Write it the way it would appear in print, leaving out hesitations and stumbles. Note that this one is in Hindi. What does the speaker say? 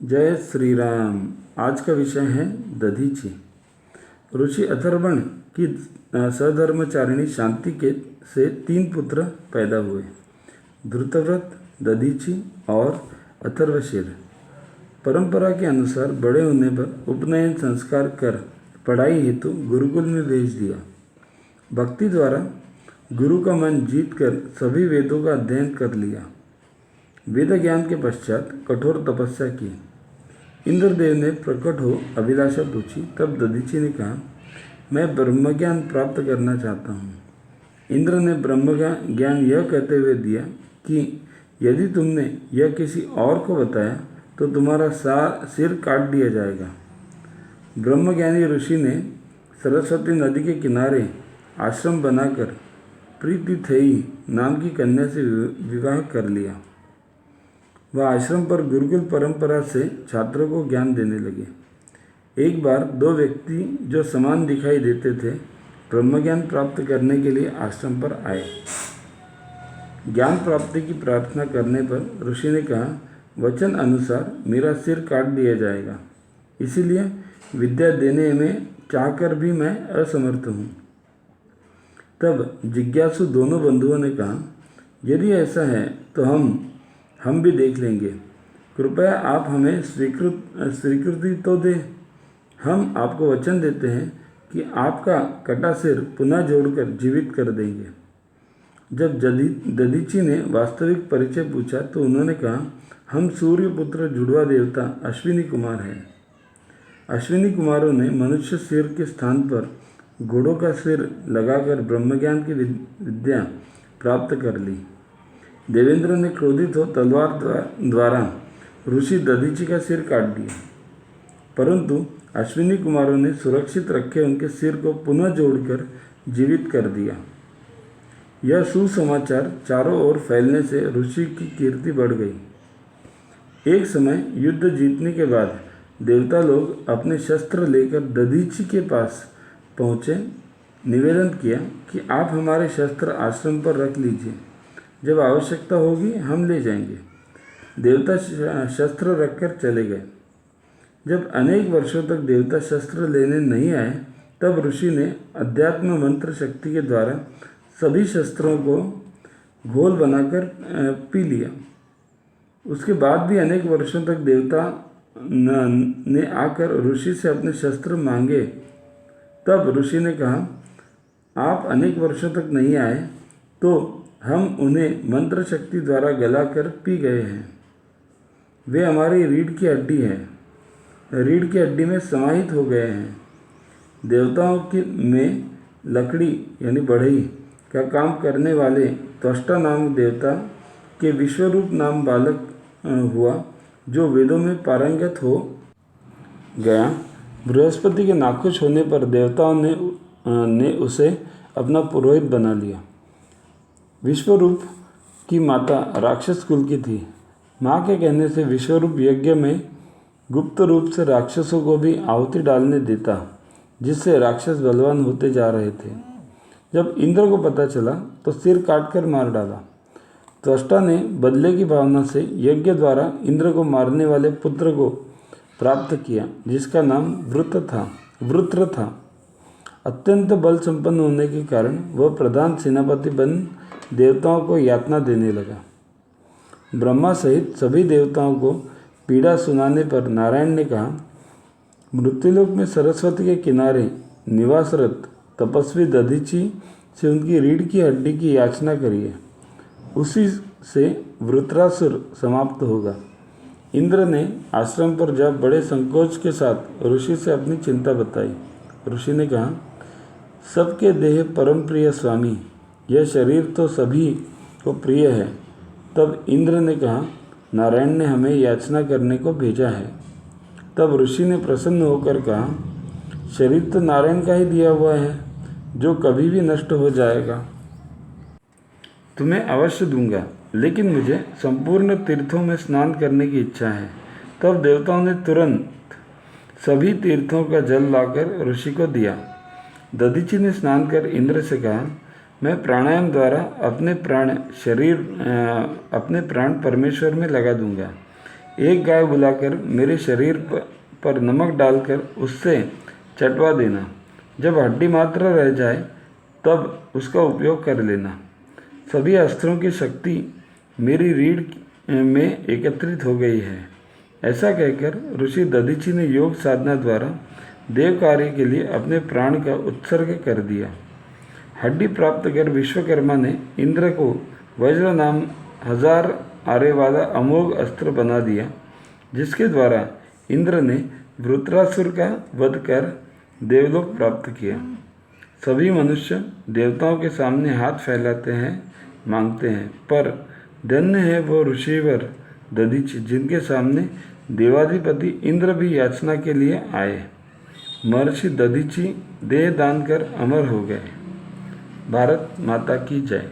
जय श्री राम। आज का विषय है दधीची। ऋषि अथर्वण की सधर्मचारिणी शांति के से 3 पुत्र पैदा हुए, धृतव्रत, दधीची और अथर्वशीर। परंपरा के अनुसार बड़े होने पर उपनयन संस्कार कर पढ़ाई हेतु गुरुकुल में भेज दिया। भक्ति द्वारा गुरु का मन जीतकर सभी वेदों का अध्ययन कर लिया। वेद ज्ञान के पश्चात कठोर तपस्या की। इंद्रदेव ने प्रकट हो अभिलाषा पूछी, तब दधीची ने कहा, मैं ब्रह्मज्ञान प्राप्त करना चाहता हूँ। इंद्र ने ब्रह्म ज्ञान यह कहते हुए दिया कि यदि तुमने यह किसी और को बताया तो तुम्हारा सिर काट दिया जाएगा। ब्रह्मज्ञानी ऋषि ने सरस्वती नदी के किनारे आश्रम बनाकर प्रीतिथेयी नाम की कन्या से विवाह कर लिया। वह आश्रम पर गुरुकुल परंपरा से छात्रों को ज्ञान देने लगे। एक बार 2 व्यक्ति जो समान दिखाई देते थे ब्रह्मज्ञान प्राप्त करने के लिए आश्रम पर आए। ज्ञान प्राप्ति की प्रार्थना करने पर ऋषि ने कहा, वचन अनुसार मेरा सिर काट दिया जाएगा, इसीलिए विद्या देने में चाहकर भी मैं असमर्थ हूँ। तब जिज्ञासु दोनों बंधुओं ने कहा, यदि ऐसा है तो हम भी देख लेंगे। कृपया आप हमें स्वीकृति तो दें। हम आपको वचन देते हैं कि आपका कटा सिर पुनः जोड़कर जीवित कर देंगे। जब दधीची ने वास्तविक परिचय पूछा तो उन्होंने कहा, हम सूर्यपुत्र जुड़वा देवता अश्विनी कुमार हैं। अश्विनी कुमारों ने मनुष्य सिर के स्थान पर घोड़ों का सिर लगाकर ब्रह्मज्ञान की विद्या प्राप्त कर ली। देवेंद्र ने क्रोधित हो तलवार द्वारा ऋषि दधीची का सिर काट दिया, परंतु अश्विनी कुमारों ने सुरक्षित रखे उनके सिर को पुनः जोड़कर जीवित कर दिया। यह सुसमाचार चारों ओर फैलने से ऋषि की कीर्ति बढ़ गई। एक समय युद्ध जीतने के बाद देवता लोग अपने शस्त्र लेकर दधीची के पास पहुँचे। निवेदन किया कि आप हमारे शस्त्र आश्रम पर रख लीजिए, जब आवश्यकता होगी हम ले जाएंगे। देवता शस्त्र रखकर चले गए। जब अनेक वर्षों तक देवता शस्त्र लेने नहीं आए, तब ऋषि ने अध्यात्म मंत्र शक्ति के द्वारा सभी शस्त्रों को घोल बनाकर पी लिया। उसके बाद भी अनेक वर्षों तक देवता ने आकर ऋषि से अपने शस्त्र मांगे। तब ऋषि ने कहा, आप अनेक वर्षों तक नहीं आए तो हम उन्हें मंत्र शक्ति द्वारा गलाकर पी गए हैं। वे हमारी रीढ़ की हड्डी है, रीढ़ की हड्डी में समाहित हो गए हैं। देवताओं में लकड़ी यानी बढ़ई का काम करने वाले त्वष्टा नामक देवता के विश्वरूप नाम बालक हुआ, जो वेदों में पारंगत हो गया। बृहस्पति के नाखुश होने पर देवताओं ने उसे अपना पुरोहित बना लिया। विश्वरूप की माता राक्षस कुल की थी। माँ के कहने से विश्वरूप यज्ञ में गुप्त रूप से राक्षसों को भी आहुति डालने देता, जिससे राक्षस बलवान होते जा रहे थे। जब इंद्र को पता चला तो सिर काटकर मार डाला। त्वष्टा ने बदले की भावना से यज्ञ द्वारा इंद्र को मारने वाले पुत्र को प्राप्त किया, जिसका नाम वृत्र था। अत्यंत बल संपन्न होने के कारण वह प्रधान सेनापति बन देवताओं को यातना देने लगा। ब्रह्मा सहित सभी देवताओं को पीड़ा सुनाने पर नारायण ने कहा, मृत्युलोक में सरस्वती के किनारे निवासरत तपस्वी दधीची से उनकी रीढ़ की हड्डी की याचना करिए, उसी से वृत्रासुर समाप्त होगा। इंद्र ने आश्रम पर जब बड़े संकोच के साथ ऋषि से अपनी चिंता बताई। ऋषि ने कहा, सबके देह परम प्रिय स्वामी, यह शरीर तो सभी को प्रिय है। तब इंद्र ने कहा, नारायण ने हमें याचना करने को भेजा है। तब ऋषि ने प्रसन्न होकर कहा, शरीर तो नारायण का ही दिया हुआ है, जो कभी भी नष्ट हो जाएगा। तुम्हें अवश्य दूंगा, लेकिन मुझे संपूर्ण तीर्थों में स्नान करने की इच्छा है। तब देवताओं ने तुरंत सभी तीर्थों का जल लाकर ऋषि को दिया। दधीची ने स्नान कर इंद्र से कहा, मैं प्राणायाम द्वारा अपने प्राण परमेश्वर में लगा दूंगा। एक गाय बुलाकर मेरे शरीर पर नमक डालकर उससे चटवा देना। जब हड्डी मात्र रह जाए तब उसका उपयोग कर लेना। सभी अस्त्रों की शक्ति मेरी रीढ़ में एकत्रित हो गई है। ऐसा कहकर ऋषि दधीचि ने योग साधना द्वारा देव कार्य के लिए अपने प्राण का उत्सर्ग कर दिया। हड्डी प्राप्त कर विश्वकर्मा ने इंद्र को वज्र नाम 1000 आरे वाला अमोघ अस्त्र बना दिया, जिसके द्वारा इंद्र ने वृत्रासुर का वध कर देवलोक प्राप्त किया। सभी मनुष्य देवताओं के सामने हाथ फैलाते हैं, मांगते हैं, पर धन्य है वो ऋषिवर दधीचि जिनके सामने देवाधिपति इंद्र भी याचना के लिए आए। महर्षि दधीचि देह दान कर अमर हो गए। भारत माता की जय।